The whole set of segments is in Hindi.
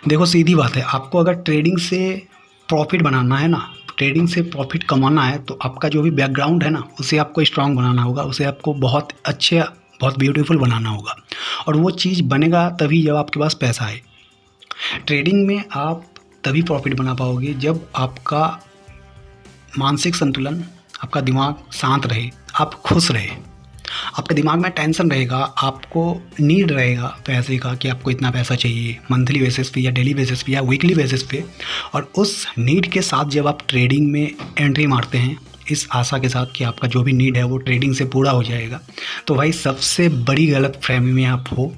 देखो सीधी बात है, आपको अगर ट्रेडिंग से प्रॉफिट बनाना है ना, ट्रेडिंग से प्रॉफिट कमाना है, तो आपका जो भी बैकग्राउंड है ना उसे आपको स्ट्रांग बनाना होगा, उसे आपको बहुत अच्छे, बहुत ब्यूटीफुल बनाना होगा। और वो चीज़ बनेगा तभी जब आपके पास पैसा आए। ट्रेडिंग में आप तभी प्रॉफिट बना पाओगे जब आपका मानसिक संतुलन, आपका दिमाग शांत रहे, आप खुश रहे। आपके दिमाग में टेंशन रहेगा, आपको नीड रहेगा पैसे का कि आपको इतना पैसा चाहिए मंथली बेसिस पे या डेली बेसिस पे या वीकली बेसिस पे। और उस नीड के साथ जब आप ट्रेडिंग में एंट्री मारते हैं इस आशा के साथ कि आपका जो भी नीड है वो ट्रेडिंग से पूरा हो जाएगा, तो भाई सबसे बड़ी गलत फहमी में आप हो।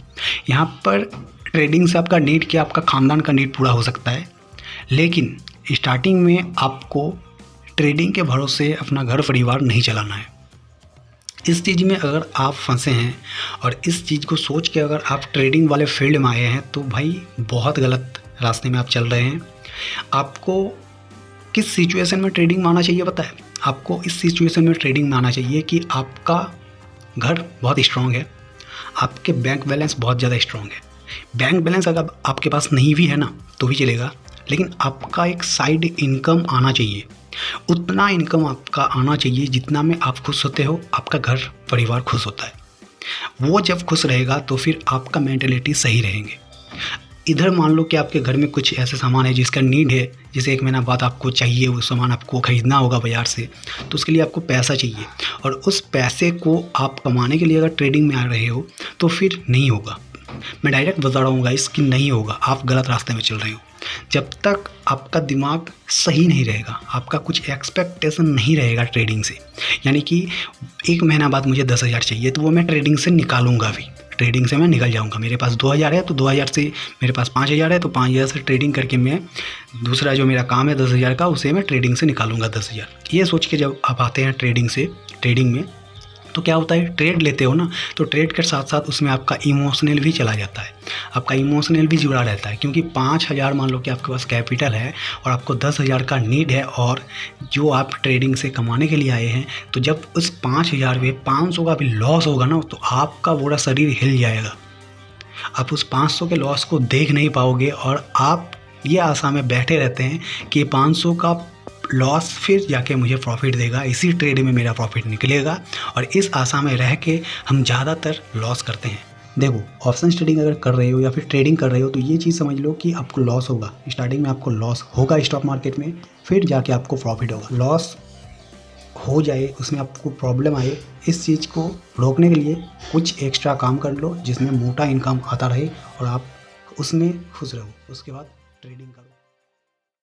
यहाँ पर ट्रेडिंग से आपका नीड क्या, आपका ख़ानदान का नीड पूरा हो सकता है, लेकिन स्टार्टिंग में आपको ट्रेडिंग के भरोसे अपना घर परिवार नहीं चलाना है। इस चीज़ में अगर आप फंसे हैं और इस चीज़ को सोच के अगर आप ट्रेडिंग वाले फील्ड में आए हैं तो भाई बहुत गलत रास्ते में आप चल रहे हैं। आपको किस सिचुएशन में ट्रेडिंग में आना चाहिए पता है? आपको इस सिचुएशन में ट्रेडिंग में आना चाहिए कि आपका घर बहुत स्ट्रांग है, आपके बैंक बैलेंस बहुत ज़्यादा स्ट्रांग है। बैंक बैलेंस अगर आपके पास नहीं भी है ना तो भी चलेगा, लेकिन आपका एक साइड इनकम आना चाहिए। उतना इनकम आपका आना चाहिए जितना में आप खुश होते हो, आपका घर परिवार खुश होता है। वो जब खुश रहेगा तो फिर आपका मेंटेलिटी सही रहेंगे। इधर मान लो कि आपके घर में कुछ ऐसे सामान है जिसका नीड है, जिसे 1 महीना बाद आपको चाहिए, वो सामान आपको ख़रीदना होगा बाज़ार से, तो उसके लिए आपको पैसा चाहिए। और उस पैसे को आप कमाने के लिए अगर ट्रेडिंग में आ रहे हो तो फिर नहीं होगा। मैं डायरेक्ट बता रहा हूँ गाइस कि नहीं होगा, आप गलत रास्ते में चल रहे हो। जब तक आपका दिमाग सही नहीं रहेगा, आपका कुछ एक्सपेक्टेशन नहीं रहेगा ट्रेडिंग से, यानी कि 1 महीना बाद मुझे 10,000 चाहिए तो वो मैं ट्रेडिंग से निकालूंगा भी, ट्रेडिंग से मैं निकल जाऊंगा। मेरे पास 2,000 है तो 2,000 से, मेरे पास 5,000 है तो 5,000 से ट्रेडिंग करके मैं दूसरा जो मेरा काम है 10,000 का उसे मैं ट्रेडिंग से निकालूंगा 10,000। ये सोच के जब आप आते हैं ट्रेडिंग में तो क्या होता है, ट्रेड लेते हो ना, तो ट्रेड के साथ साथ उसमें आपका इमोशनल भी चला जाता है, आपका इमोशनल भी जुड़ा रहता है। क्योंकि 5,000 मान लो कि आपके पास कैपिटल है और आपको 10,000 का नीड है और जो आप ट्रेडिंग से कमाने के लिए आए हैं, तो जब उस 5,000 में 500 का भी लॉस होगा ना तो आपका पूरा शरीर हिल जाएगा। आप उस 500 के लॉस को देख नहीं पाओगे और आप ये आशा में बैठे रहते हैं कि 500 का लॉस फिर जाके मुझे प्रॉफिट देगा, इसी ट्रेड में मेरा प्रॉफिट निकलेगा, और इस आशा में रह के हम ज़्यादातर लॉस करते हैं। देखो, ऑप्शन ट्रेडिंग अगर कर रहे हो या फिर ट्रेडिंग कर रहे हो तो ये चीज़ समझ लो कि आपको लॉस होगा, स्टार्टिंग में आपको लॉस होगा स्टॉक मार्केट में, फिर जाके आपको प्रॉफिट होगा। लॉस हो जाए, उसमें आपको प्रॉब्लम आए, इस चीज़ को रोकने के लिए कुछ एक्स्ट्रा काम कर लो जिसमें मोटा इनकम आता रहे और आप उसमें खुश रहो। उसके बाद ट्रेडिंग करो।